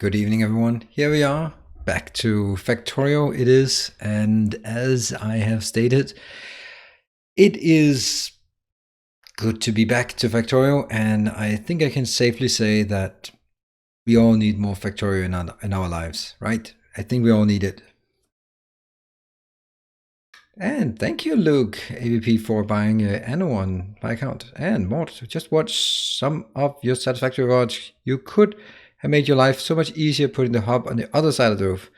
Good evening, everyone. Here we are, back to Factorio it is, and as I have stated, it is good to be back to Factorio, and I think I can safely say that we all need more Factorio in our lives, right? I think we all need it. And thank you, Luke, AVP, for buying Anno on my account. And Mort, just watch some of your satisfactory VODs. You could have made your life so much easier putting the hub on the other side of the roof.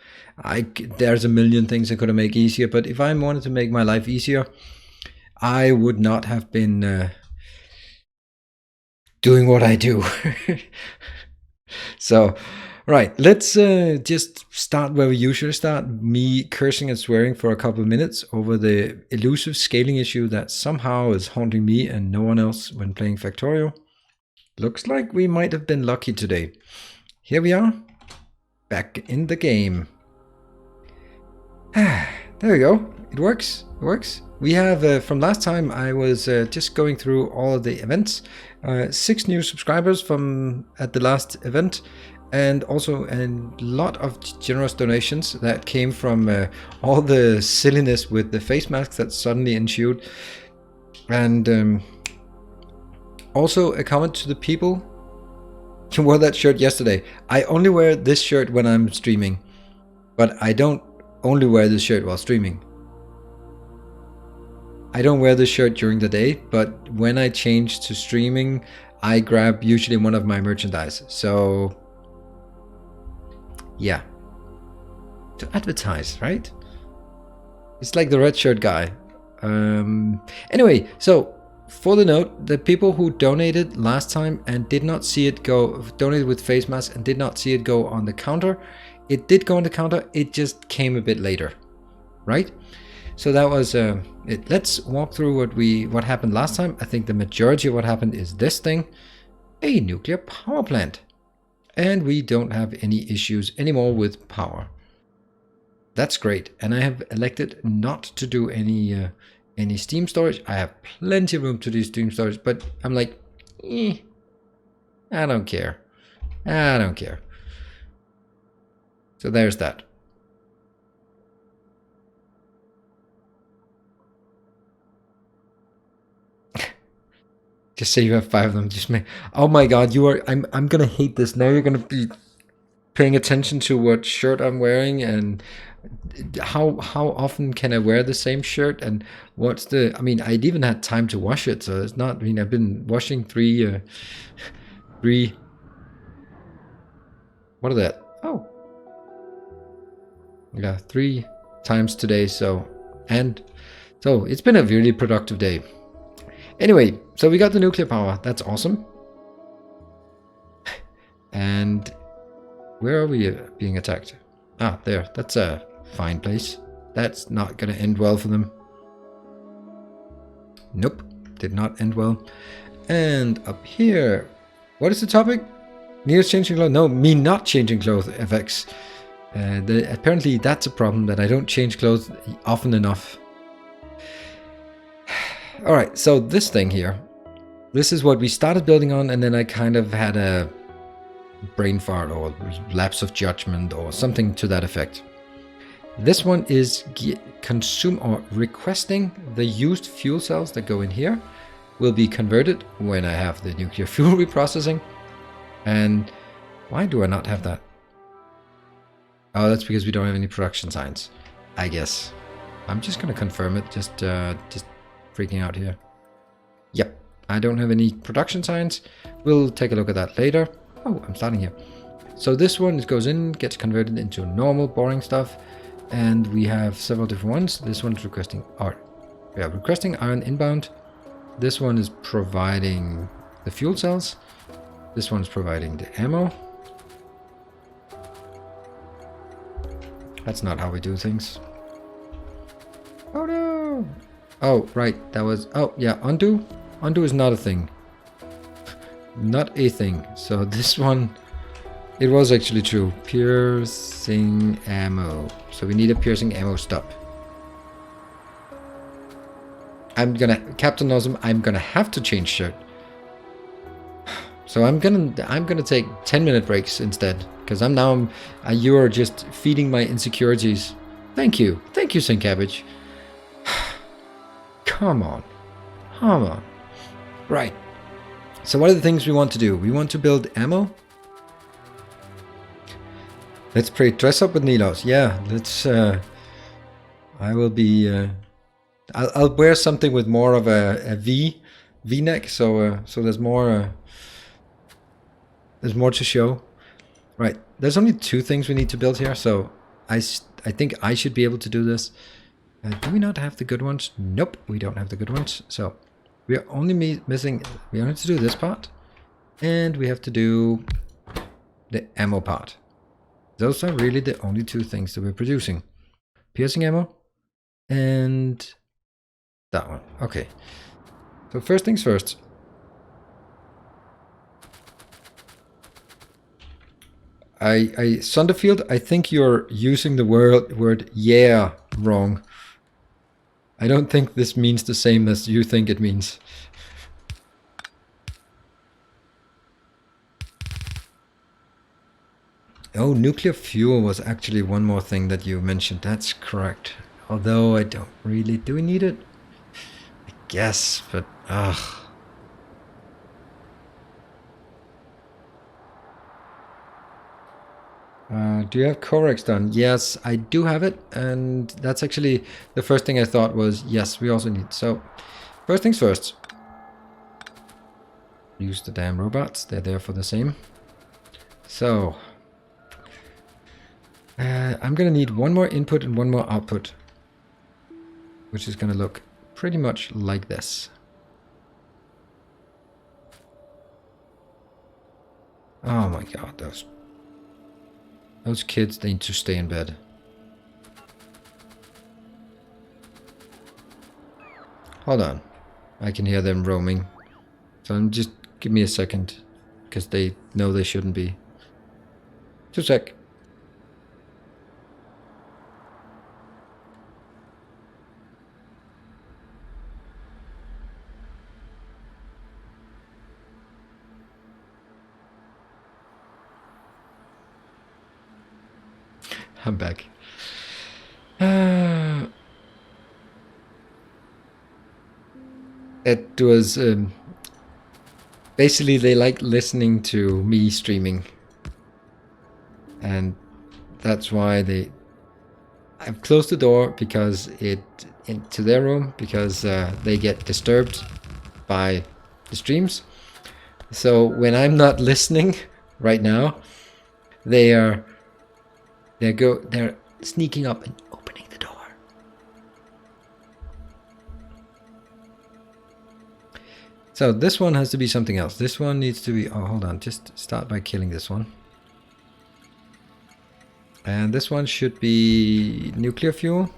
There's a million things I could have made easier, but if I wanted to make my life easier, I would not have been doing what I do. So, right, let's just start where we usually start, me cursing and swearing for a couple of minutes over the elusive scaling issue that somehow is haunting me and no one else when playing Factorio. Looks like we might have been lucky today. Here we are, back in the game. There we go, it works, it works. We have, from last time, I was just going through all of the events. 6 new subscribers at the last event, and also a lot of generous donations that came from all the silliness with the face masks that suddenly ensued. And also a comment to the people who wore that shirt yesterday. I only wear this shirt when I'm streaming, but I don't only wear this shirt while streaming. I don't wear this shirt during the day, but when I change to streaming, I grab usually one of my merchandise. So yeah, to advertise, right? It's like the red shirt guy. Anyway, so for the note, the people who donated last time and did not see it go, donated with face mask and did not see it go on the counter, it did go on the counter, it just came a bit later, right? So that was it. Let's walk through what happened last time. I think the majority of what happened is this thing, a nuclear power plant. And we don't have any issues anymore with power. That's great. And I have elected not to do any steam storage. I have plenty of room to do steam storage, but I'm like, I don't care. I don't care. So there's that. Just say you have 5 of them. Just make. Oh my God, you are. I'm gonna hate this. Now you're gonna be paying attention to what shirt I'm wearing and how often can I wear the same shirt and what's the. I mean, I'd even had time to wash it, so it's not. I mean, I've been washing three. What are that? Oh, yeah, 3 times today. So it's been a really productive day. Anyway, so we got the nuclear power. That's awesome. And where are we being attacked? Ah, there. That's a fine place. That's not going to end well for them. Nope. Did not end well. And up here, what is the topic? Nilaus changing clothes? No, me not changing clothes effects. Apparently that's a problem, that I don't change clothes often enough. Alright, so this thing here, this is what we started building on, and then I kind of had a brain fart or lapse of judgment or something to that effect. This one is requesting the used fuel cells that go in here will be converted when I have the nuclear fuel reprocessing. And why do I not have that? Oh, that's because we don't have any production signs, I guess. I'm just going to confirm it, just freaking out here. Yep, I don't have any production signs. We'll take a look at that later. Oh, I'm starting here. So this one, it goes in, gets converted into normal, boring stuff. And we have several different ones. This one's requesting iron inbound. This one is providing the fuel cells. This one's providing the ammo. That's not how we do things. Oh no! Oh, right, that was... Oh, yeah, undo. Undo is not a thing. Not a thing. So this one, it was actually true. Piercing ammo. So we need a piercing ammo stop. Captain Awesome, I'm gonna have to change shirt. So I'm gonna take 10-minute breaks instead. because you are just feeding my insecurities. Thank you, Saint Cabbage. Come on. Right. So what are the things we want to do? We want to build ammo. Let's pray. Dress up with Nilaus. Yeah, let's. I will be. I'll wear something with more of a V-neck, so there's more. There's more to show. Right. There's only 2 things we need to build here, so I think I should be able to do this. Do we not have the good ones? Nope, we don't have the good ones. So we are only missing. We only have to do this part, and we have to do the ammo part. Those are really the only 2 things that we're producing. Piercing ammo and that one. Okay. So first things first. Sunderfield, I think you're using the word yeah wrong. I don't think this means the same as you think it means. Oh, nuclear fuel was actually one more thing that you mentioned. That's correct. Although I don't really... Do we need it? I guess, but... ugh. Do you have Corex done? Yes, I do have it. And that's actually the first thing I thought was, yes, we also need... So, first things first. Use the damn robots. They're there for the same. So... I'm gonna need 1 more input and 1 more output, which is gonna look pretty much like this. Oh my god, those kids, they need to stay in bed. Hold on, I can hear them roaming, so just give me a second, because they know they shouldn't be. Just a sec. I'm back. It was basically they like listening to me streaming, and that's why I've closed the door because into their room because they get disturbed by the streams. So when I'm not listening right now, they're sneaking up and opening the door. So this one has to be something else. This one needs to be... Oh, hold on. Just start by killing this one. And this one should be nuclear fuel.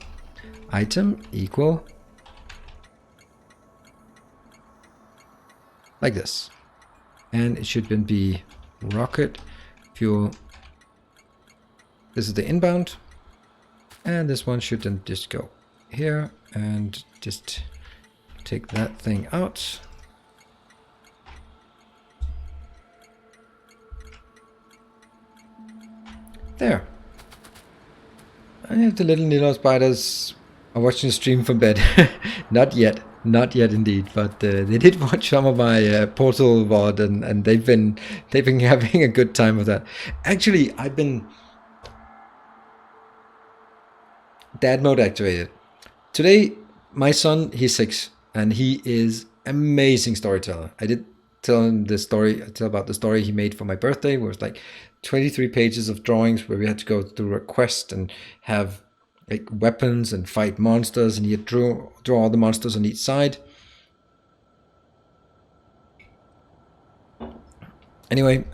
Item equal. Like this. And it should then be rocket fuel. This is the inbound. And this one should then just go here and just take that thing out. There. And the little Nilaus spiders are watching the stream from bed. Not yet indeed, but they did watch some of my Portal VOD, and they've been having a good time with that. Actually, I've been dad mode activated. Today, my son, he's 6, and he is amazing storyteller. I did tell him about the story he made for my birthday, where it was like 23 pages of drawings where we had to go through a quest and have like weapons and fight monsters, and he had draw all the monsters on each side. Anyway,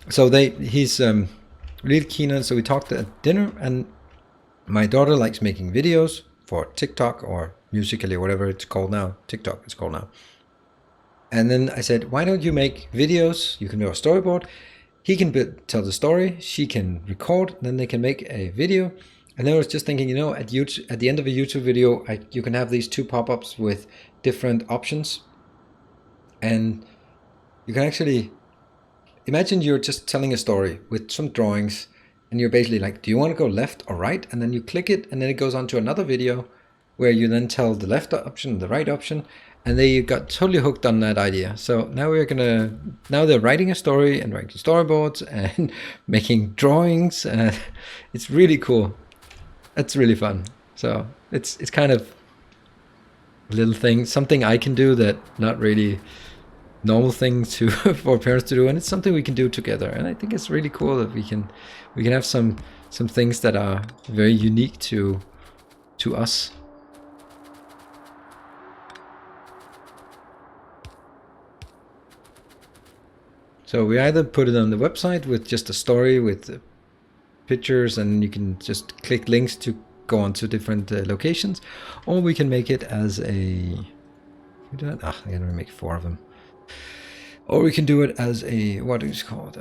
so he's really keen on, so we talked at dinner, and my daughter likes making videos for TikTok or Musical.ly or whatever it's called now. TikTok it's called now. And then I said, why don't you make videos? You can do a storyboard. He can tell the story, she can record, then they can make a video. And then I was just thinking, you know, at the end of a YouTube video, you can have these 2 pop-ups with different options. And you can actually, imagine you're just telling a story with some drawings, and you're basically like, do you want to go left or right? And then you click it, and then it goes on to another video where you then tell the left option, the right option, and they got totally hooked on that idea. So now now they're writing a story and writing storyboards and making drawings. It's really cool. It's really fun. So it's kind of a little thing, something I can do that not really normal thing to for parents to do, and it's something we can do together. And I think it's really cool that we can have some things that are very unique to us. So we either put it on the website with just a story with pictures, and you can just click links to go on to different locations, or we can make it as a... I'm gonna make 4 of them. Or we can do it as a, what is it called,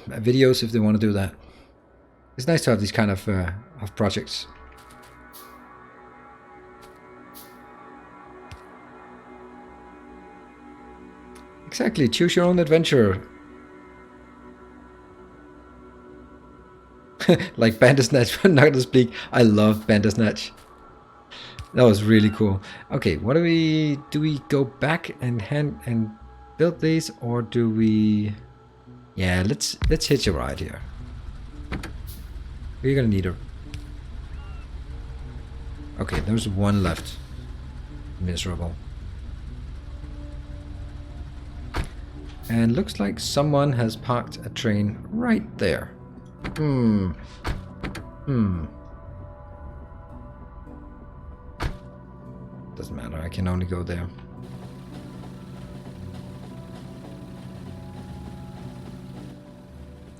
videos if they want to do that. It's nice to have these kind of projects. Exactly, choose your own adventure. Like Bandersnatch, but not gonna speak. I love Bandersnatch. That was really cool. Okay, what do we go back and build these, or do we? Yeah, let's hitch a ride here. We're gonna need a. Okay, there's 1 left. Miserable. And looks like someone has parked a train right there. Doesn't matter, I can only go there.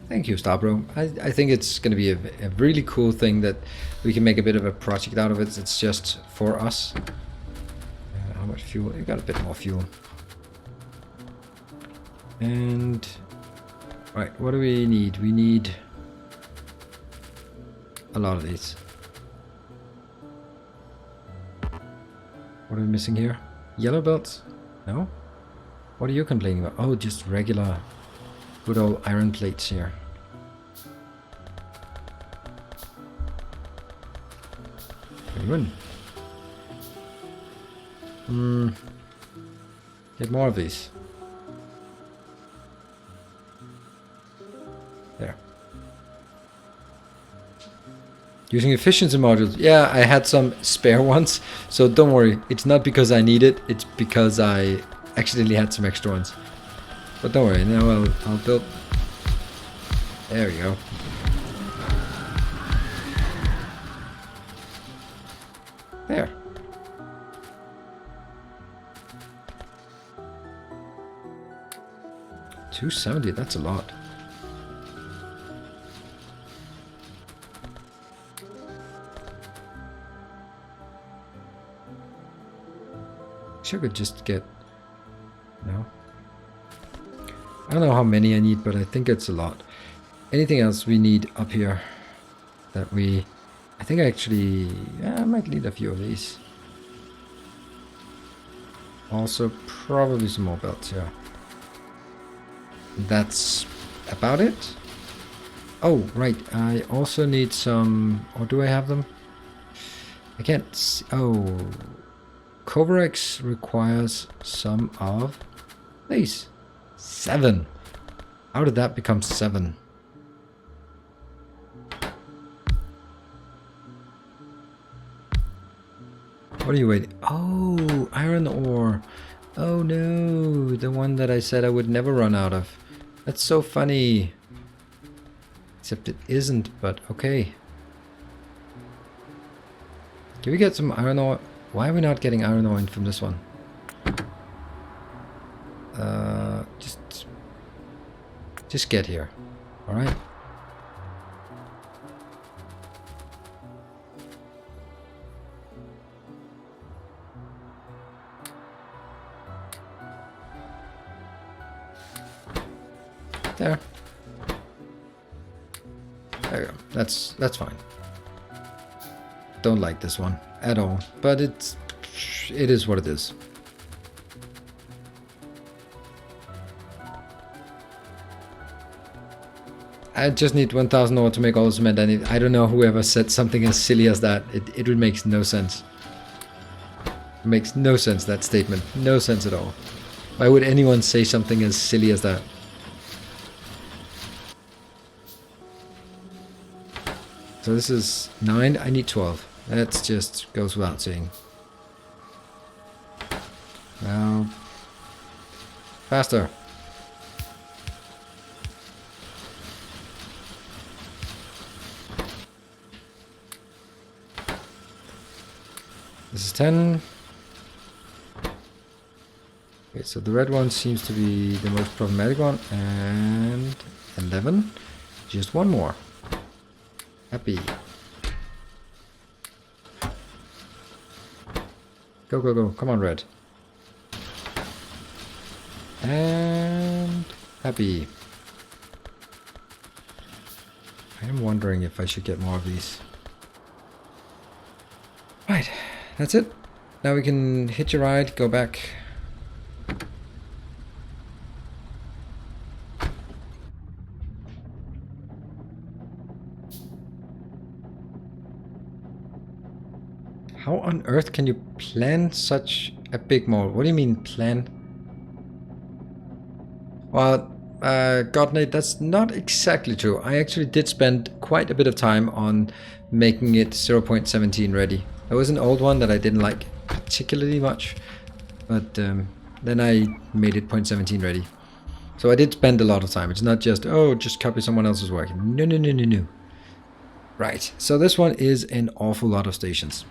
Thank you, Starbro. I think it's going to be a really cool thing that we can make a bit of a project out of it. It's just for us. How much fuel? You got a bit more fuel. And... right, what do we need? We need a lot of these. What are we missing here? Yellow belts? No? What are you complaining about? Oh, just regular good old iron plates here. Very good. Get more of these. There. Using efficiency modules. Yeah, I had some spare ones, so don't worry. It's not because I need it, it's because I accidentally had some extra ones. But don't worry, now I'll build... There we go. There. $270, that's a lot. I could just get... No? I don't know how many I need, but I think it's a lot. Anything else we need up here that we... I think actually... Yeah, I might need a few of these. Also, probably some more belts, yeah. That's about it. Oh, right. I also need some... Or do I have them? I can't see... Oh... Coverex requires some of these. 7. How did that become 7? What are you waiting? Oh, iron ore. Oh no, the one that I said I would never run out of. That's so funny. Except it isn't, but okay. Can we get some iron ore? Why are we not getting iron ore in from this one? Just get here. Alright. There. There we go. That's fine. Don't like this one at all, but it is what it is. I just need 1,000 ore to make all the cement. I don't know whoever said something as silly as that. It would make no sense. It makes no sense, that statement. No sense at all. Why would anyone say something as silly as that? So this is 9. I need 12. That just goes without saying. Now, faster. This is 10. Okay, so the red one seems to be the most problematic one. And 11. Just one more. Happy. Go, go, go. Come on, red. And happy. I am wondering if I should get more of these. Right, that's it. Now we can hitch a ride, go back. How on earth can you plan such a big mall? What do you mean plan? Well, Godnate, that's not exactly true. I actually did spend quite a bit of time on making it 0.17 ready. There was an old one that I didn't like particularly much, but then I made it 0.17 ready. So I did spend a lot of time. It's not just, oh, just copy someone else's work. No, no, no, no, no. Right, so this one is an awful lot of stations.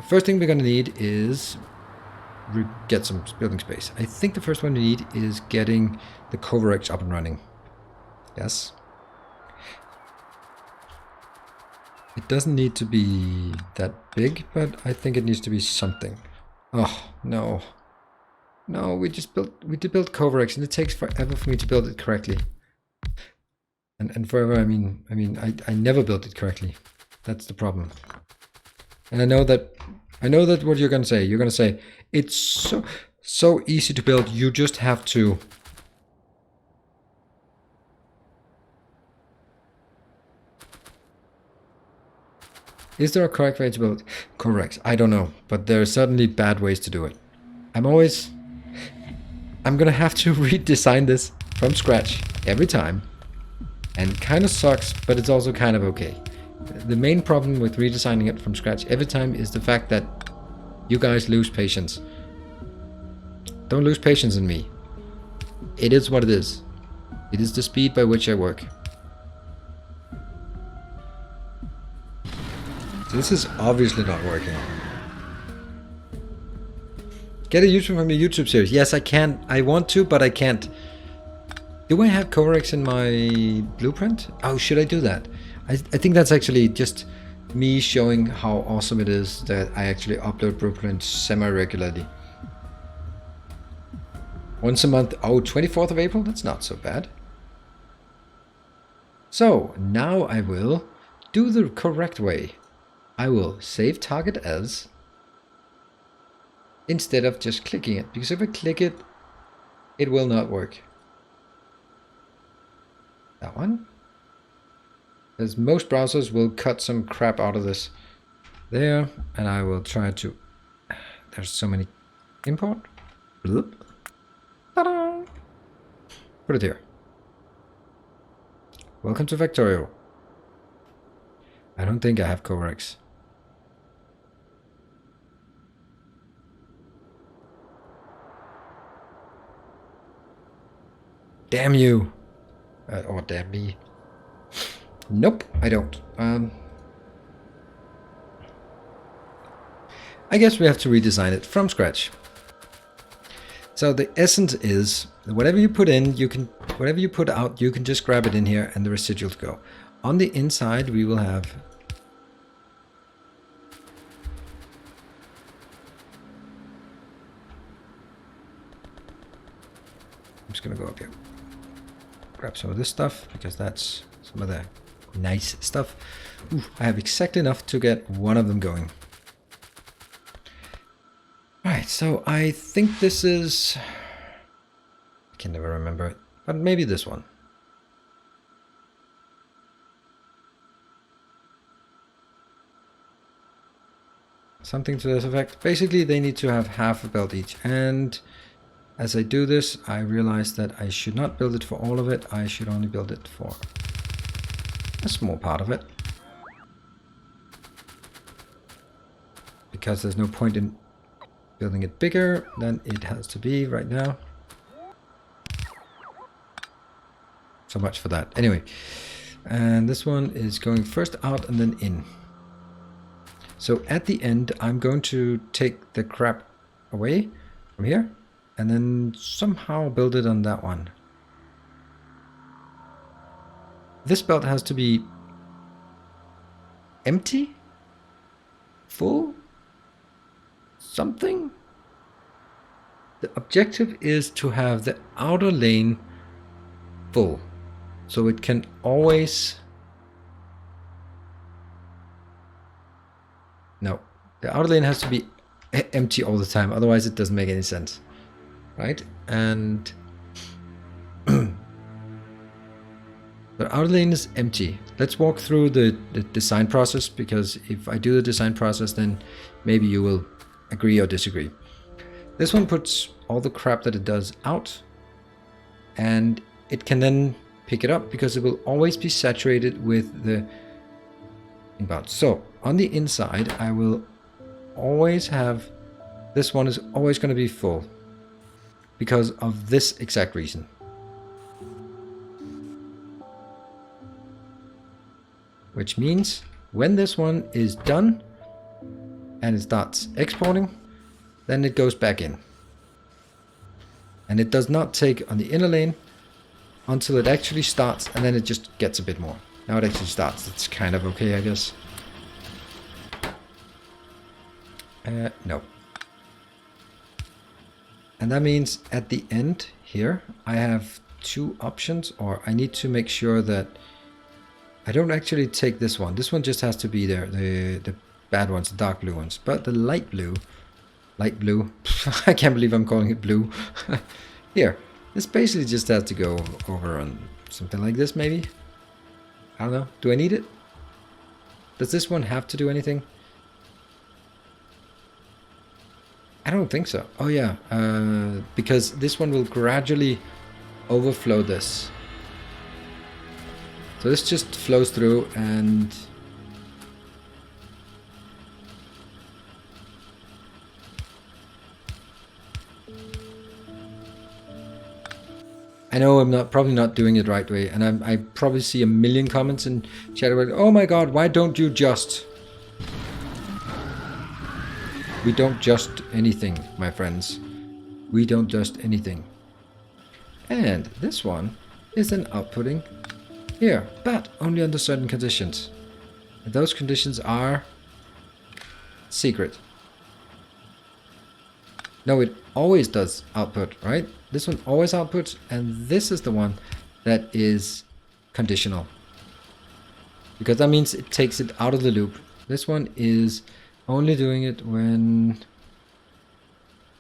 First thing we're going to need is get some building space. I think the first one we need is getting the Coverx up and running. Yes. It doesn't need to be that big, but I think it needs to be something. Oh, no. No, we did build Coverx, and it takes forever for me to build it correctly. And forever, I mean I never built it correctly. That's the problem. And I know that what you're gonna say. You're gonna say it's so easy to build. You just have to. Is there a correct way to build? Correct. I don't know, but there are certainly bad ways to do it. I'm gonna have to redesign this from scratch every time, and kind of sucks, but it's also kind of okay. The main problem with redesigning it from scratch every time is the fact that you guys lose patience. Don't lose patience in me. It is what it is. It is the speed by which I work. So this is obviously not working. Get a YouTube from your YouTube series. Yes, I can. I want to, but I can't. Do I have Coverx in my blueprint? Oh, should I do that? I think that's actually just me showing how awesome it is that I actually upload blueprints semi-regularly. Once a month. Oh, 24th of April? That's not so bad. So, now I will do the correct way. I will save target as instead of just clicking it. Because if I click it, it will not work. That one. As most browsers will cut some crap out of this. There, and I will try to... There's so many... Import. Ta-da! Put it here. Welcome to Factorio. I don't think I have Coverx. Damn you! Or damn me. Nope, I don't. I guess we have to redesign it from scratch. So the essence is whatever you put in, whatever you put out, you can just grab it in here and the residuals go. On the inside, we will have I'm just gonna go up here. Grab some of this stuff because that's some of the nice stuff. Ooh, I have exactly enough to get one of them going. Alright, so I think this is... I can never remember it, but maybe this one. something to this effect. Basically, they need to have half a belt each. And as I do this, I realize that I should not build it for all of it. I should only build it for a small part of it. Because there's no point in building it bigger than it has to be right now. So much for that. Anyway, and this one is going first out and then in. So at the end, I'm going to take the crap away from here and then somehow build it on that one. This belt has to be empty, full, something. The objective is to have the outer lane full, so it can always... No, the outer lane has to be empty all the time, otherwise it doesn't make any sense, right? And the outer lane is empty. Let's walk through the design process, because if I do the design process, then maybe you will agree or disagree. This one puts all the crap that it does out, and it can then pick it up because it will always be saturated with the inbound. So on the inside, I will always have, this one is always going to be full because of this exact reason. Which means when this one is done and it starts exporting, then it goes back in. And it does not take on the inner lane until it actually starts, and then it just gets a bit more. Now it actually starts. It's kind of okay, I guess. No. And that means at the end here, I have two options, or I need to make sure that I don't actually take this one. This one just has to be there, the bad ones, the dark blue ones. But the light blue, I can't believe I'm calling it blue. Here, this basically just has to go over on something like this, maybe. I don't know. Do I need it? Does this one have to do anything? I don't think so. Oh yeah, because this one will gradually overflow this. So this just flows through, and I know I'm probably not doing it the right way, and I probably see a million comments in chat about, oh my god, why don't you just? We don't just anything, my friends. We don't just anything. And this one is then outputting here, but only under certain conditions. And those conditions are secret. No, it always does output, right? This one always outputs, and this is the one that is conditional. Because that means it takes it out of the loop. This one is only doing it when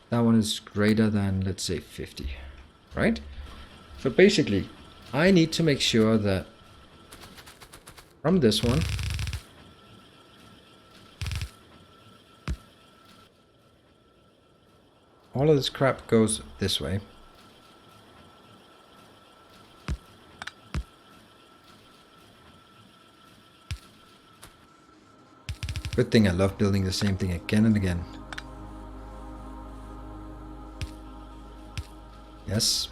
that one is greater than, let's say, 50, right? So basically, I need to make sure that from this one, all of this crap goes this way. Good thing I love building the same thing again and again. Yes.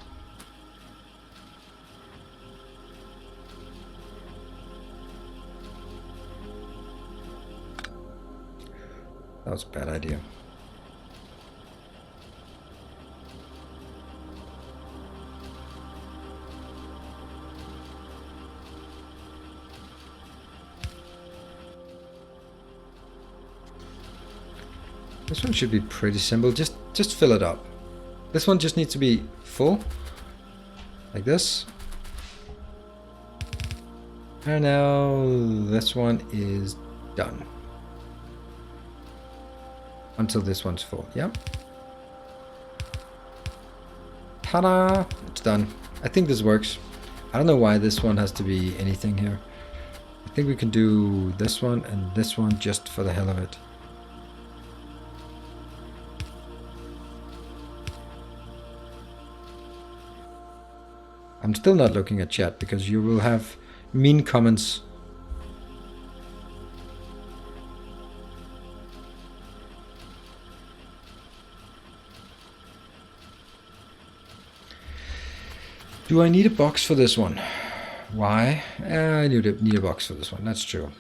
That was a bad idea. This one should be pretty simple. Just fill it up. This one just needs to be full, like this. And now this one is done. Until this one's full. Yep. Ta-da! It's done. I think this works. I don't know why this one has to be anything here. I think we can do this one and this one just for the hell of it. I'm still not looking at chat because you will have mean comments. Do I need a box for this one? Why? I need a box for this one, that's true.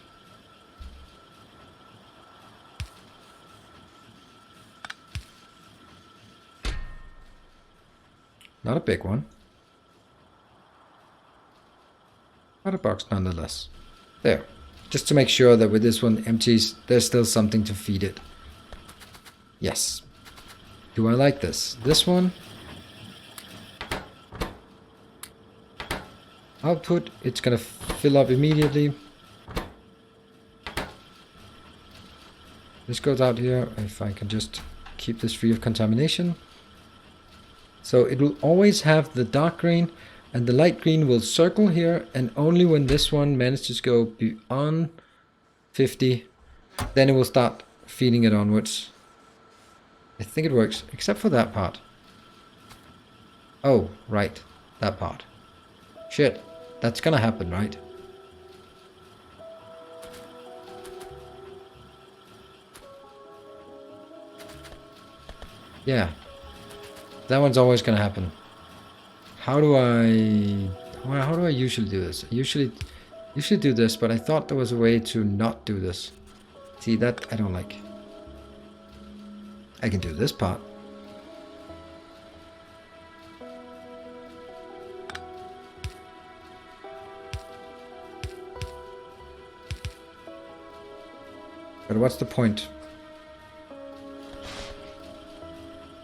Not a big one. But a box nonetheless. There. Just to make sure that with this one empties, there's still something to feed it. Yes. Do I like this? This one. Output, it's gonna fill up immediately. This goes out here, if I can just keep this free of contamination. So it will always have the dark green, and the light green will circle here, and only when this one manages to go beyond 50, then it will start feeding it onwards. I think it works, except for that part. Oh, right, that part. Shit, that's gonna happen, right? Yeah, that one's always gonna happen. How do I usually do this? I usually do this, but I thought there was a way to not do this. See, that I don't like. I can do this part. But what's the point?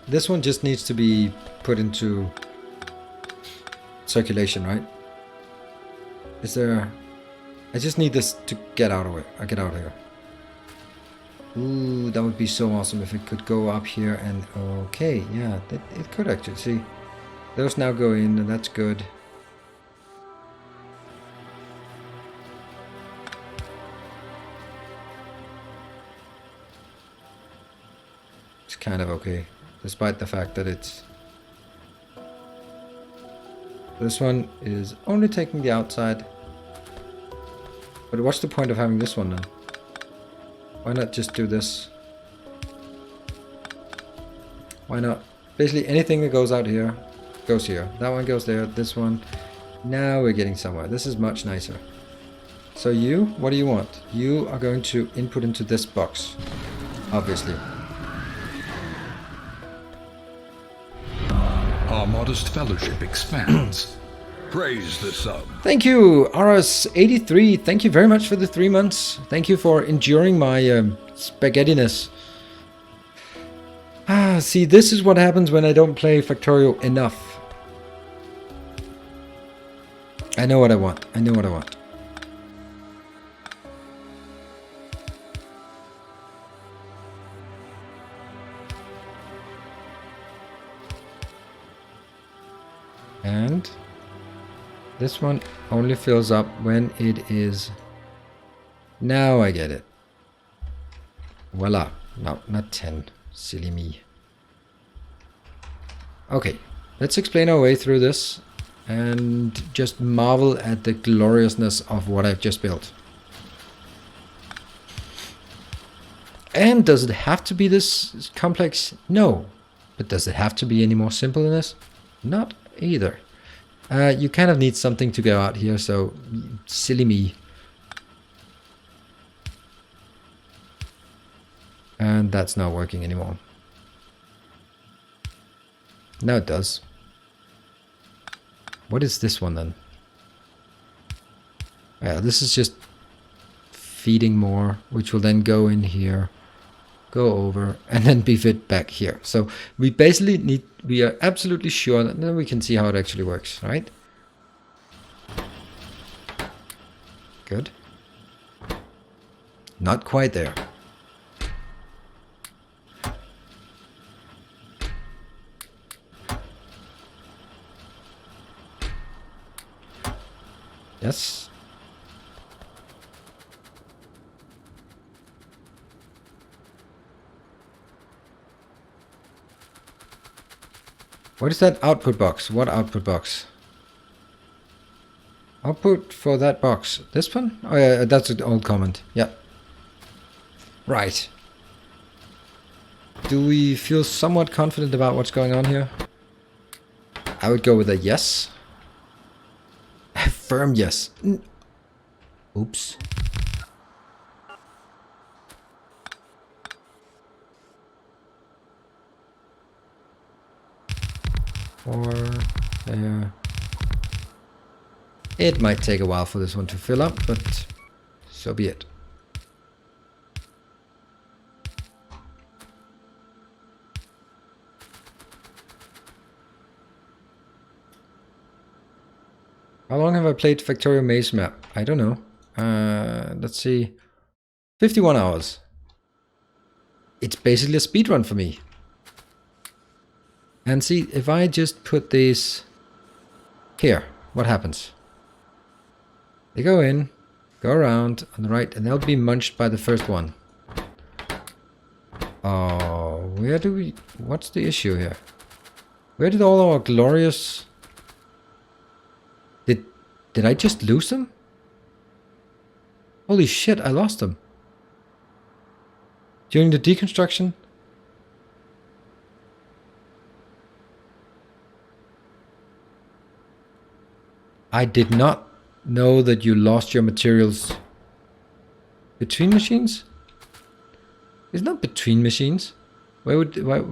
This one just needs to be put into circulation, right? Is there... I just need this to get out of it. I get out of here. Ooh, that would be so awesome if it could go up here and... Okay, yeah, it could actually. See, those now go in, and that's good. It's kind of okay, despite the fact that it's... This one is only taking the outside. But what's the point of having this one then? Why not just do this? Why not? Basically anything that goes out here, goes here. That one goes there, this one. Now we're getting somewhere. This is much nicer. So you, what do you want? You are going to input into this box, obviously. Our modest fellowship expands. Praise the sun. Thank you, Aras83. Thank you very much for the 3 months. Thank you for enduring my spaghettiness. Ah, see, this is what happens when I don't play Factorio enough. I know what I want. I know what I want. And this one only fills up when it is... Now I get it. Voila. No, not 10. Silly me. Okay, let's explain our way through this and just marvel at the gloriousness of what I've just built. And does it have to be this complex? No. But does it have to be any more simple than this? Not either. You kind of need something to go out here, so silly me. And that's not working anymore. Now it does. What is this one then? Yeah, this is just feeding more, which will then go in here, go over, and then be fit back here. So we basically need, we are absolutely sure that then we can see how it actually works, right? Good. Not quite there. Yes. What is that output box? What output box? Output for that box. This one? Oh yeah, that's an old comment. Yeah. Right. Do we feel somewhat confident about what's going on here? I would go with a yes. A firm yes. Oops. Or there. It might take a while for this one to fill up, but so be it. How long have I played Factorio Maze map? I don't know. Let's see. 51 hours. It's basically a speedrun for me. And see, if I just put these here, what happens? They go in, go around on the right, and they'll be munched by the first one. Oh, where do we... What's the issue here? Where did all our glorious... Did I just lose them? Holy shit, I lost them. During the deconstruction? I did not know that you lost your materials between machines? It's not between machines. Why?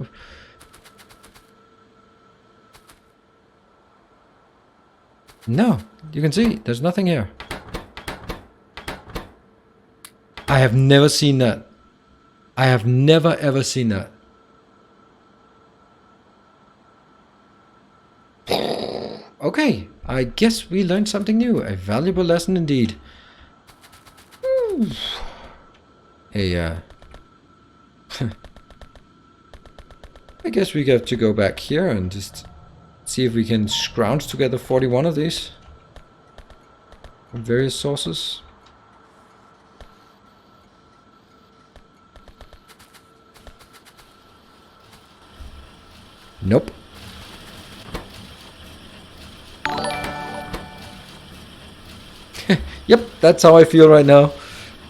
No, you can see there's nothing here. I have never seen that. I have never ever seen that. Okay, I guess we learned something new. A valuable lesson indeed. Hey, I guess we have to go back here and just see if we can scrounge together 41 of these from various sources. Nope. Yep, that's how I feel right now.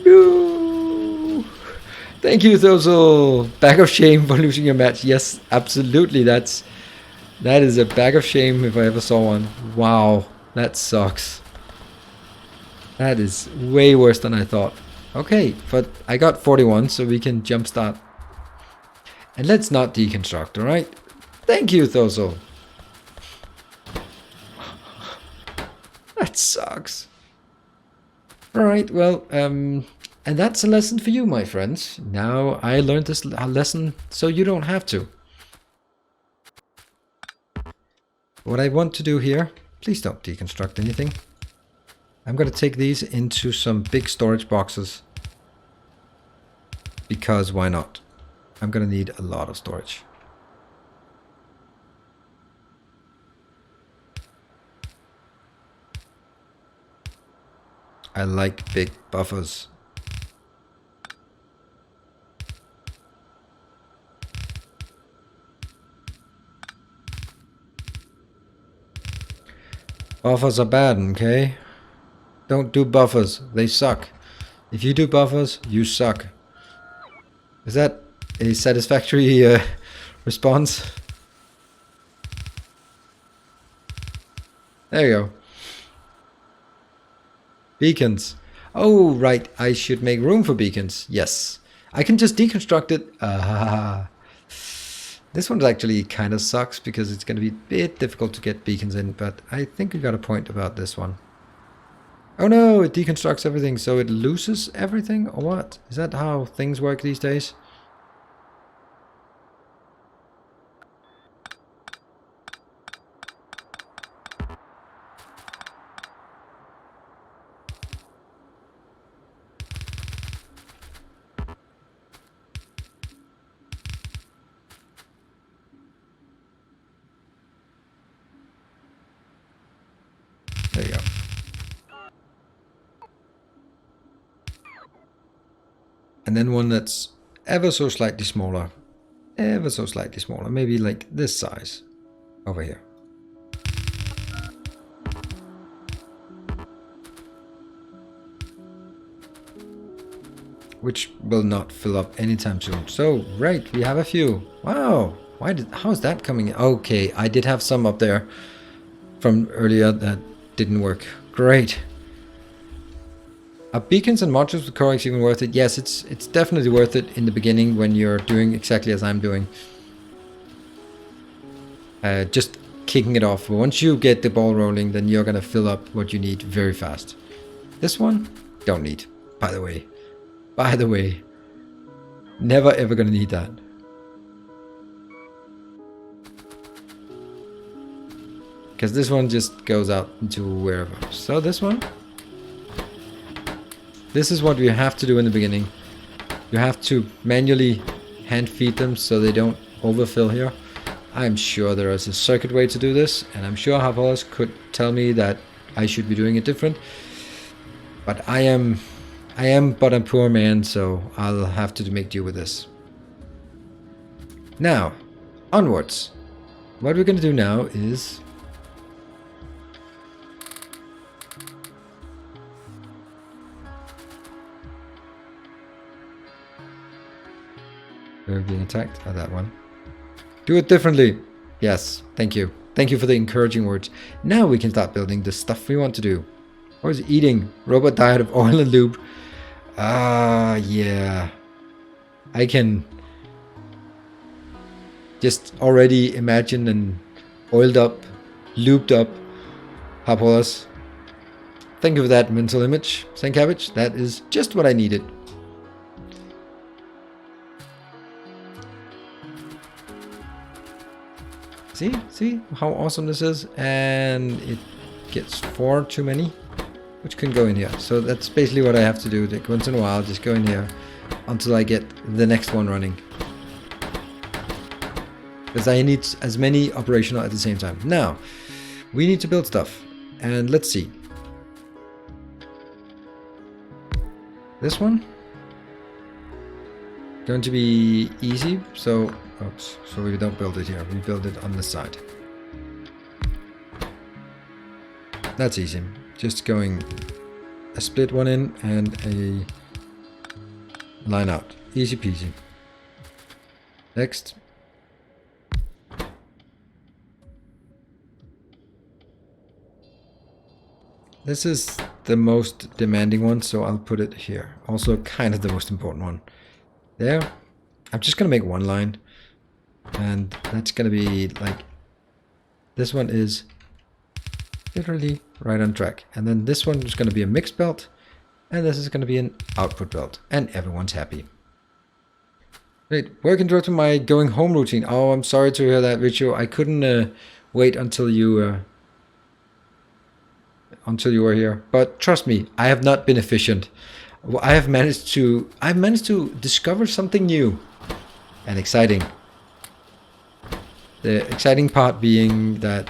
No. Thank you, Thozel. Bag of shame for losing your match. Yes, absolutely. That is a bag of shame if I ever saw one. Wow, that sucks. That is way worse than I thought. Okay, but I got 41, so we can jumpstart. And let's not deconstruct, alright? Thank you, Thozel. That sucks. Alright, well, and that's a lesson for you, my friends. Now I learned this lesson so you don't have to. What I want to do here, please don't deconstruct anything. I'm going to take these into some big storage boxes. Because why not? I'm going to need a lot of storage. I like big buffers. Buffers are bad, okay? Don't do buffers. They suck. If you do buffers, you suck. Is that a satisfactory response? There you go. Beacons. Oh, right. I should make room for beacons. Yes. I can just deconstruct it. This one actually kind of sucks because it's going to be a bit difficult to get beacons in, but I think we got a point about this one. Oh no, it deconstructs everything, so it loses everything, or what? Is that how things work these days? There you go. And then one that's ever so slightly smaller. Ever so slightly smaller. Maybe like this size. Over here. which will not fill up anytime soon. So, right, we have a few. Wow, how is that coming in? Okay, I did have some up there from earlier that didn't work. Great. Are beacons and modules with coax even worth it? Yes, it's definitely worth it in the beginning when you're doing exactly as I'm doing. Just kicking it off. Once you get the ball rolling, then you're gonna fill up what you need very fast. This one, don't need, by the way. By the way, never ever gonna need that. Because this one just goes out into wherever. So this one, this is what you have to do in the beginning. You have to manually hand feed them so they don't overfill here. I'm sure there is a circuit way to do this, and I'm sure Harpers could tell me that I should be doing it different. But I am but a poor man, so I'll have to make do with this. Now, onwards. What we're gonna do now is we're being attacked. Oh, that one. Do it differently. Yes, thank you. Thank you for the encouraging words. Now we can start building the stuff we want to do. What is eating? Robot diet of oil and lube. Ah, yeah. I can just already imagine an oiled up, lubed up Harpers. Thank you for that mental image, Cabbage. That is just what I needed. See how awesome this is? And it gets 4 too many, which can go in here. So that's basically what I have to do. Like once in a while, just go in here until I get the next one running. Because I need as many operational at the same time. Now, we need to build stuff. And let's see. This one going to be easy. So, oops, so we don't build it here. We build it on this side. That's easy. Just going a split one in and a line out. Easy peasy. Next. This is the most demanding one, so I'll put it here. Also kind of the most important one. There. I'm just going to make one line. And that's going to be like... This one is literally right on track. And then this one is going to be a mixed belt. And this is going to be an output belt. And everyone's happy. Great. Work interrupted my going home routine. Oh, I'm sorry to hear that, Richo. I couldn't wait until you were here. But trust me, I have not been efficient. I've managed to discover something new and exciting. The exciting part being that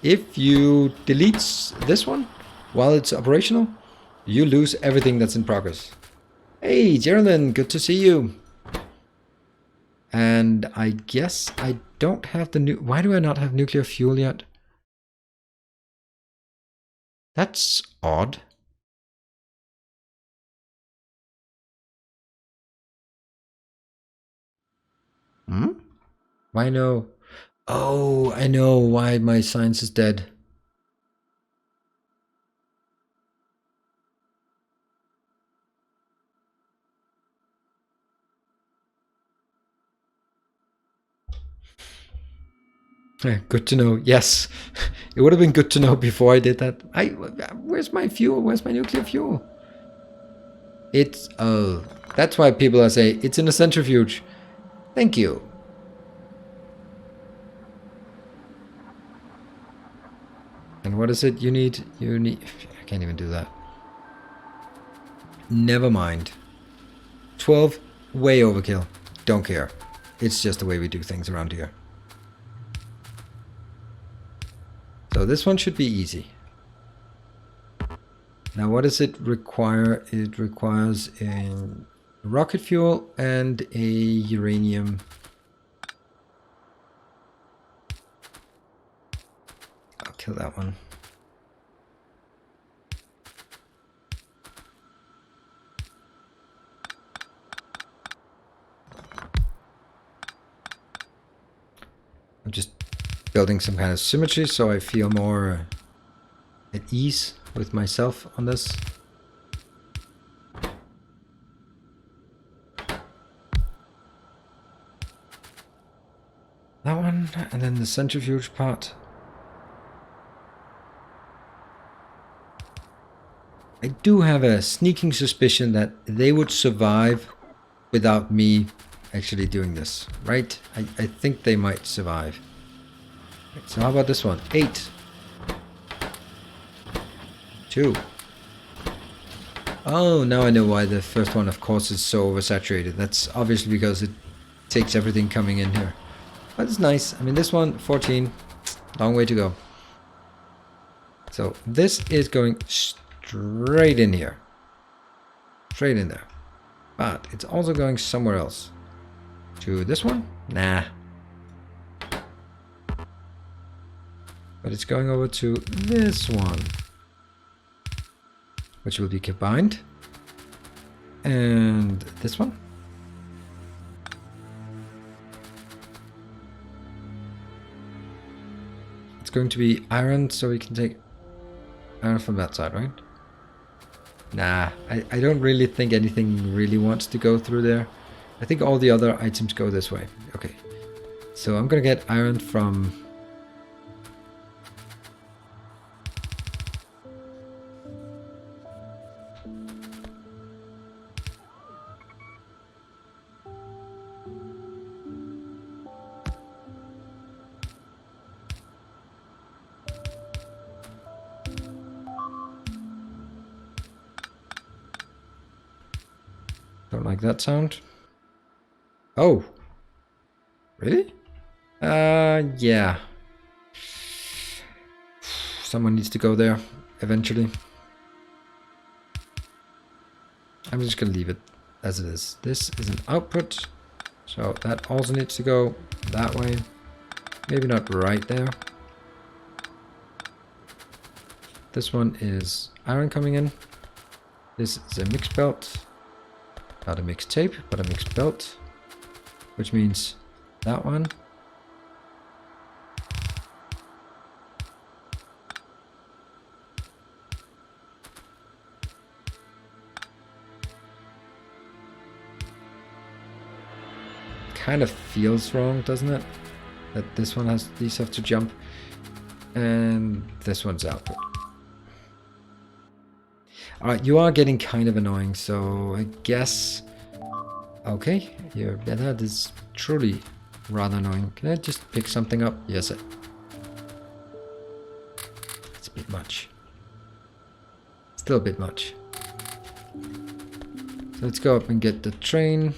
if you delete this one while it's operational, you lose everything that's in progress. Hey, Geraldine, good to see you. And I guess I don't have the new... Why do I not have nuclear fuel yet? That's odd. Why no? Oh, I know why my science is dead. Good to know. Yes, it would have been good to know before I did that. Where's my fuel? Where's my nuclear fuel? It's that's why people are saying it's in a centrifuge. Thank you. And what is it you need? You need... I can't even do that. Never mind. 12, way overkill. Don't care. It's just the way we do things around here. So this one should be easy. Now what does it require? It requires a rocket fuel and a uranium. I'll kill that one. building some kind of symmetry so I feel more at ease with myself on this. That one, and then the centrifuge part. I do have a sneaking suspicion that they would survive without me actually doing this, right? I think they might survive. Right, so how about this one? 8. 2. Oh, now I know why the first one, of course, is so oversaturated. That's obviously because it takes everything coming in here. But it's nice. I mean, this one, 14. Long way to go. So this is going straight in here. Straight in there. But it's also going somewhere else. To this one? Nah. But it's going over to this one, which will be combined. And this one. It's going to be iron, so we can take iron from that side, right? Nah, I don't really think anything really wants to go through there. I think all the other items go this way. Okay. So I'm gonna get iron from... Don't like that sound. Oh. Really? Yeah. Someone needs to go there eventually. I'm just gonna leave it as it is. This is an output, so that also needs to go that way. Maybe not right there. This one is iron coming in. This is a mixed belt. Not a mixed tape, but a mixed belt. Which means that one. Kind of feels wrong, doesn't it? That this one has, these have to jump. And this one's output. Alright, you are getting kind of annoying, so I guess... Okay, that is truly rather annoying. Can I just pick something up? Yes, it's a bit much. Still a bit much. So let's go up and get the train.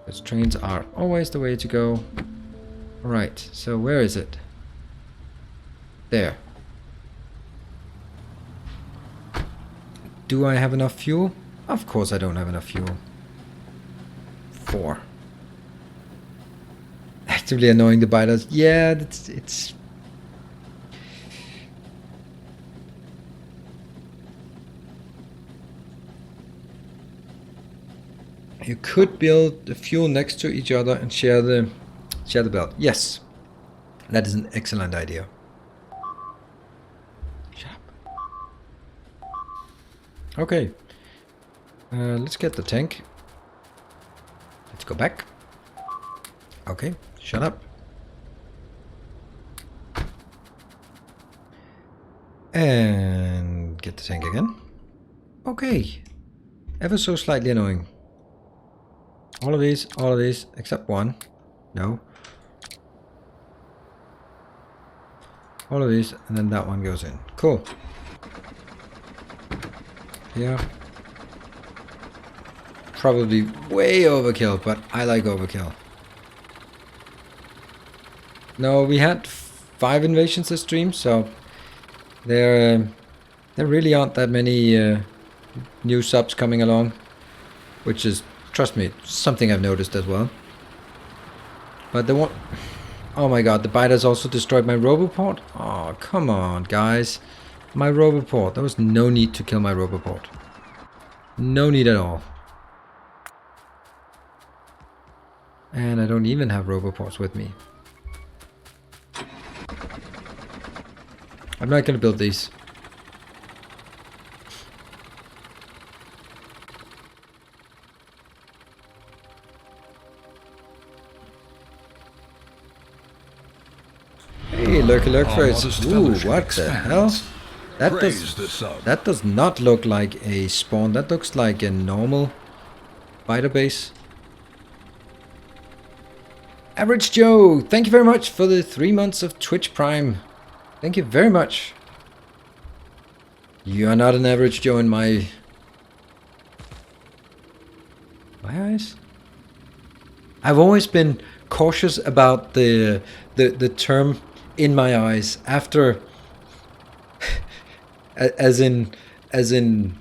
Because trains are always the way to go. Alright, so where is it? There. Do I have enough fuel? Of course I don't have enough fuel. 4. Actively annoying the biters. Yeah, it's... You could build the fuel next to each other and share the belt. Yes. That is an excellent idea. Okay, let's get the tank. Let's go back. Okay, shut up. And get the tank again. Okay, ever so slightly annoying. All of these, except one. No. All of these, and then that one goes in. Cool. Yeah. Probably way overkill, but I like overkill. No, we had 5 invasions this stream, so there really aren't that many new subs coming along, which is, trust me, something I've noticed as well. But the one, oh my god, the biters also destroyed my roboport. Oh, come on, guys. My roboport. There was no need to kill my roboport. No need at all. And I don't even have roboports with me. I'm not gonna build these. Hey, lurky face. Ooh, what the hell? That does not look like a spawn. That looks like a normal spider base. Average Joe, thank you very much for the 3 months of Twitch Prime. Thank you very much. You are not an average Joe in my eyes. I've always been cautious about the term "in my eyes" after, as in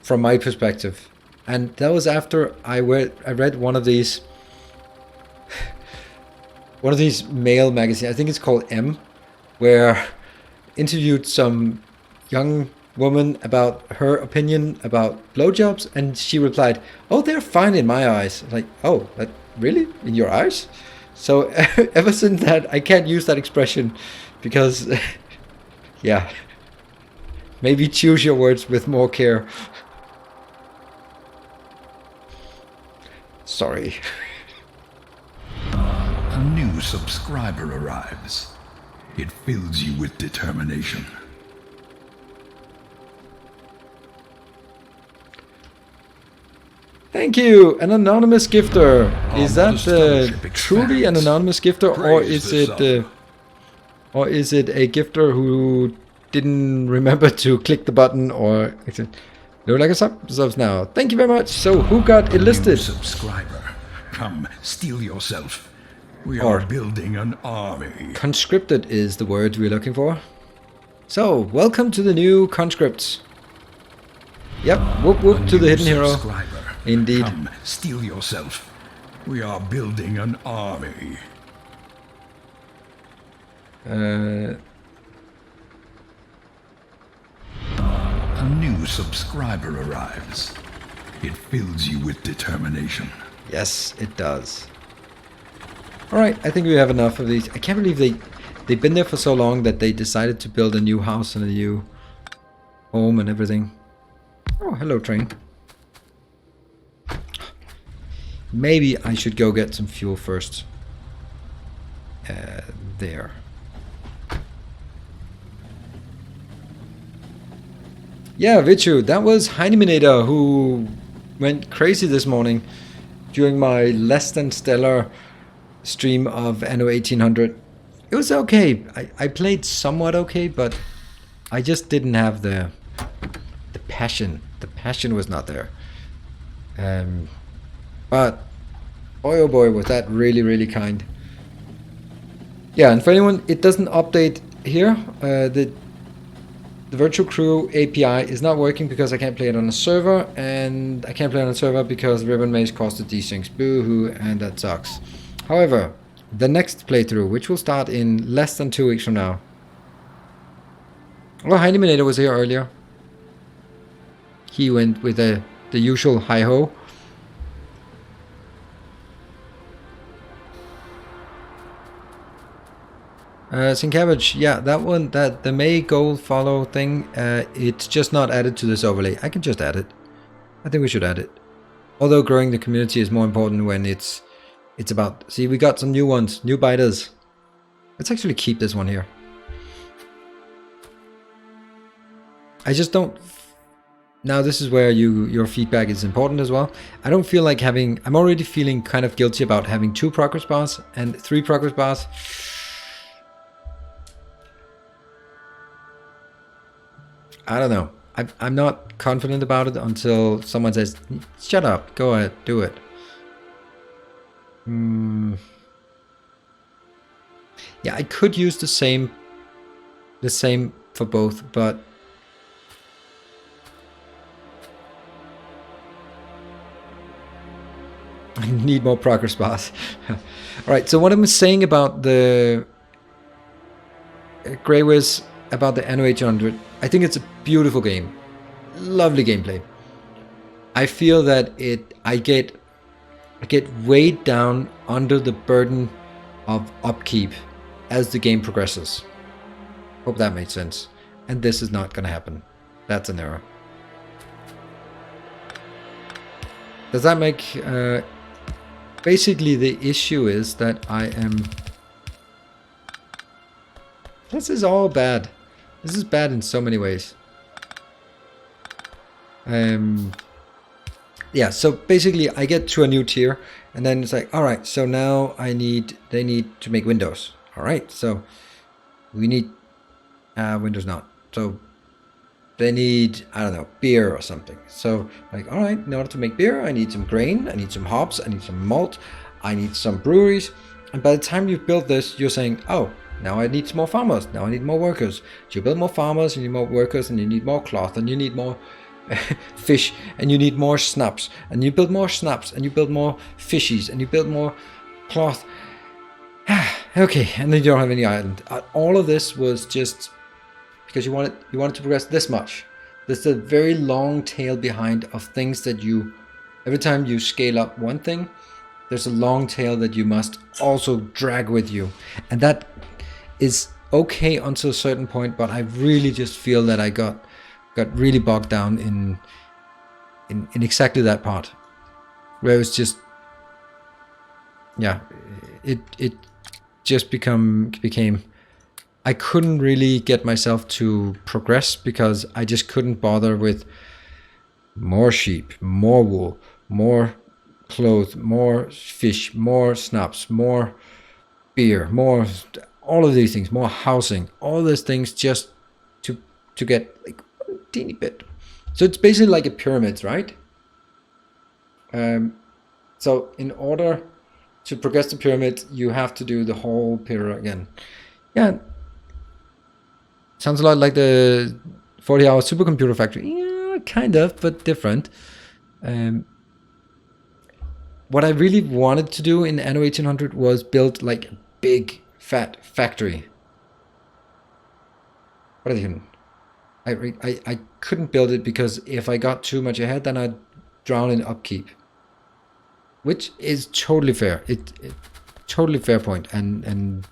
from my perspective, and that was after I read one of these male magazines. I think it's called M, where interviewed some young woman about her opinion about blowjobs, and she replied, "Oh, they're fine in my eyes." Like, oh, that really in your eyes? So ever since that, I can't use that expression because, yeah, maybe choose your words with more care. Sorry. A new subscriber arrives. It fills you with determination. Thank you, an anonymous gifter. Is that truly an anonymous gifter, or is it a gifter who didn't remember to click the button, or look like a subs now? Thank you very much. So who got enlisted? Subscriber, come steal yourself. We are building an army. Conscripted is the word we're looking for. So welcome to the new conscripts. Yep, whoop whoop to the hidden hero. Indeed. Come, steal yourself. We are building an army. A new subscriber arrives. It fills you with determination. Yes, it does. Alright, I think we have enough of these. I can't believe they've been there for so long that they decided to build a new house and a new home and everything. Oh, hello train. Maybe I should go get some fuel first. There. Yeah, Vichu, that was Heineminator who went crazy this morning during my less than stellar stream of Anno 1800. It was okay. I played somewhat okay, but I just didn't have the passion. The passion was not there. But boy oh boy, was that really, really kind. Yeah, and for anyone, it doesn't update here. The virtual crew API is not working because I can't play it on a server, and I can't play on a server because Ribbon Maze costed desyncs. Boo-hoo, and that sucks. However, the next playthrough, which will start in less than 2 weeks from now. Well, Heineminator was here earlier. He went with the usual hi-ho. Sinkavage, yeah, that one, the May goal follow thing, it's just not added to this overlay. I can just add it. I think we should add it. Although growing the community is more important when it's about... See, we got some new ones, new biters. Let's actually keep this one here. I just don't... Now this is where your feedback is important as well. I don't feel like having... I'm already feeling kind of guilty about having 2 progress bars and 3 progress bars. I don't know. I'm not confident about it until someone says, "Shut up, go ahead, do it." Yeah, I could use the same for both, but I need more progress bars. Alright, so what I'm saying about the Grey Wiz, about the Anno 1800, I think it's a beautiful game. Lovely gameplay. I feel that I get weighed down under the burden of upkeep as the game progresses. Hope that made sense. And this is not going to happen. That's an error. Does that make... basically, the issue is that I am... This is all bad. This is bad in so many ways. Yeah, so basically I get to a new tier, and then it's like, all right, so now they need to make windows. All right, so we need windows not. So they need, I don't know, beer or something. So like, all right, in order to make beer, I need some grain, I need some hops, I need some malt, I need some breweries. And by the time you've built this, you're saying, oh, now I need some more farmers. Now I need more workers. So you build more farmers, you need more workers, and you need more cloth, and you need more fish, and you need more snaps, and you build more snaps, and you build more fishies, and you build more cloth. Okay, and then you don't have any island. All of this was just because you wanted to progress this much. There's a very long tail behind of things that you, every time you scale up one thing, there's a long tail that you must also drag with you, and that is okay until a certain point. But I really just feel that I got really bogged down in exactly that part, where it was just, yeah, it just became I couldn't really get myself to progress because I just couldn't bother with more sheep, more wool, more clothes, more fish, more snaps, more beer, more all of these things, more housing, all these things just to get like one teeny bit. So it's basically like a pyramid, right? So in order to progress the pyramid, you have to do the whole pyramid again. Yeah, sounds a lot like the 40-hour supercomputer factory. Yeah, kind of, but different. What I really wanted to do in Anno 1800 was build like a big fat factory. What are they doing? I couldn't build it because if I got too much ahead, then I'd drown in upkeep, which is totally fair. It totally fair point, and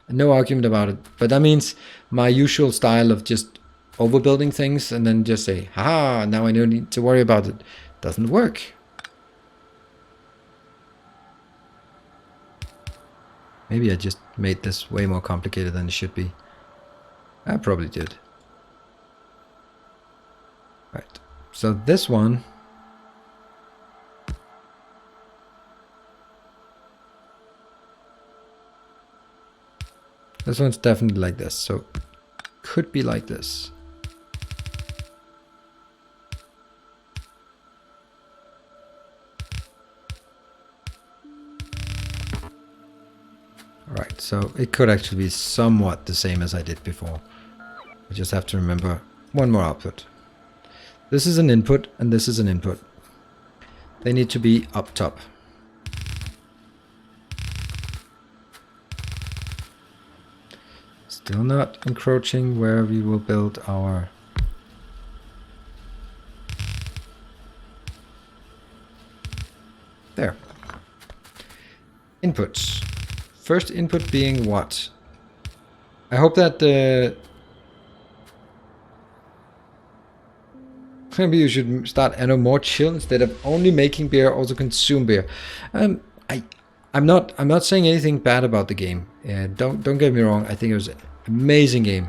no argument about it. But that means my usual style of just overbuilding things and then just say, haha, now I don't need to worry about it, doesn't work. Maybe I just made this way more complicated than it should be. I probably did. Right, so this one, this one's definitely like this, so could be like this. Alright, so it could actually be somewhat the same as I did before. I just have to remember one more output. This is an input, and this is an input. They need to be up top. Still not encroaching where we will build our... There. Inputs. First input being what? I hope that maybe you should start Anno more chill instead of only making beer, also consume beer. I'm not saying anything bad about the game. Don't get me wrong. I think it was an amazing game,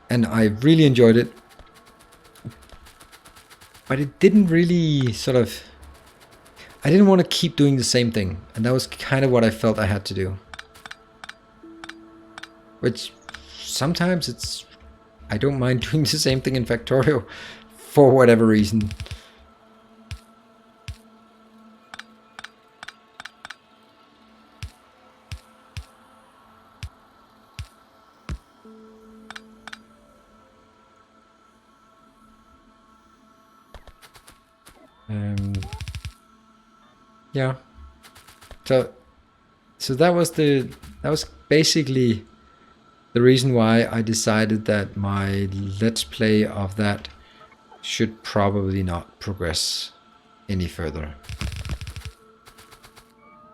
and I really enjoyed it. But it didn't really sort of. I didn't want to keep doing the same thing, and that was kind of what I felt I had to do. Which sometimes it's. I don't mind doing the same thing in Factorio for whatever reason. Yeah. So that was basically the reason why I decided that my let's play of that should probably not progress any further.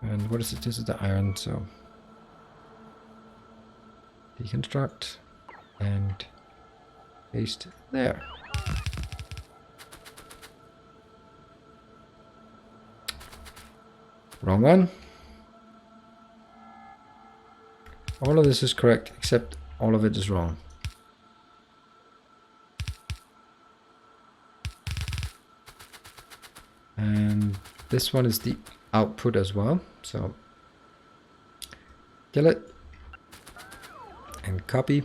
And what is it? This is the iron, so deconstruct. and paste there. Wrong one. All of this is correct, except all of it is wrong. And this one is the output as well. So kill it and copy.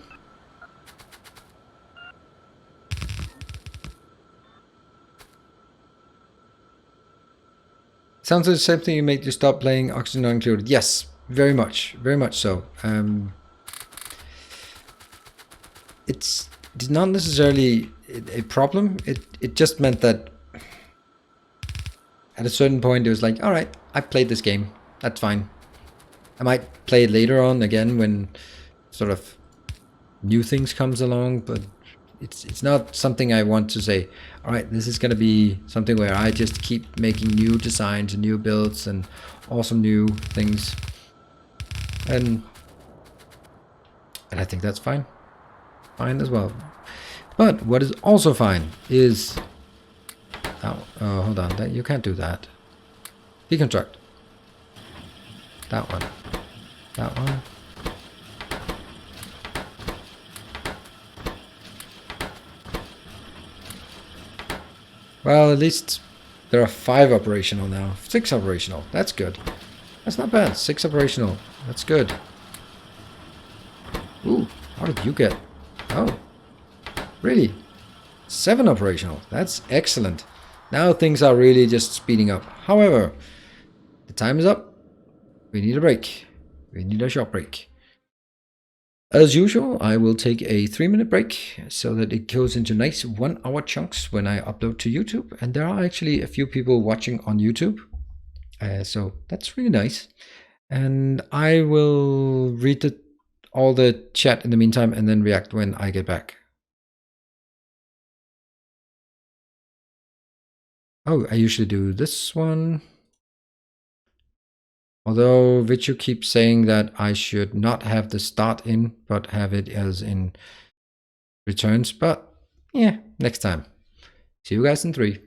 Sounds like something you made you stop playing Oxygen Not Included. Yes, very much so. It's not necessarily a problem. It just meant that at a certain point it was like, all right, I played this game. That's fine. I might play it later on again when sort of new things comes along, but it's not something I want to say, all right, this is going to be something where I just keep making new designs and new builds and awesome new things. And I think that's fine. Fine as well. But what is also fine is... Oh, hold on. You can't do that. Deconstruct. That one. That one. Well, at least there are 5 operational now. 6 operational. That's good. That's not bad. 6 operational. That's good. Ooh, how did you get? Oh, really? 7 operational. That's excellent. Now things are really just speeding up. However, the time is up. We need a break. We need a short break. As usual, I will take a 3-minute break so that it goes into nice 1-hour chunks when I upload to YouTube. And there are actually a few people watching on YouTube. So that's really nice. And I will read all the chat in the meantime and then react when I get back. Oh, I usually do this one. Although Vichu keeps saying that I should not have the start in, but have it as in returns. But yeah, next time. See you guys in 3.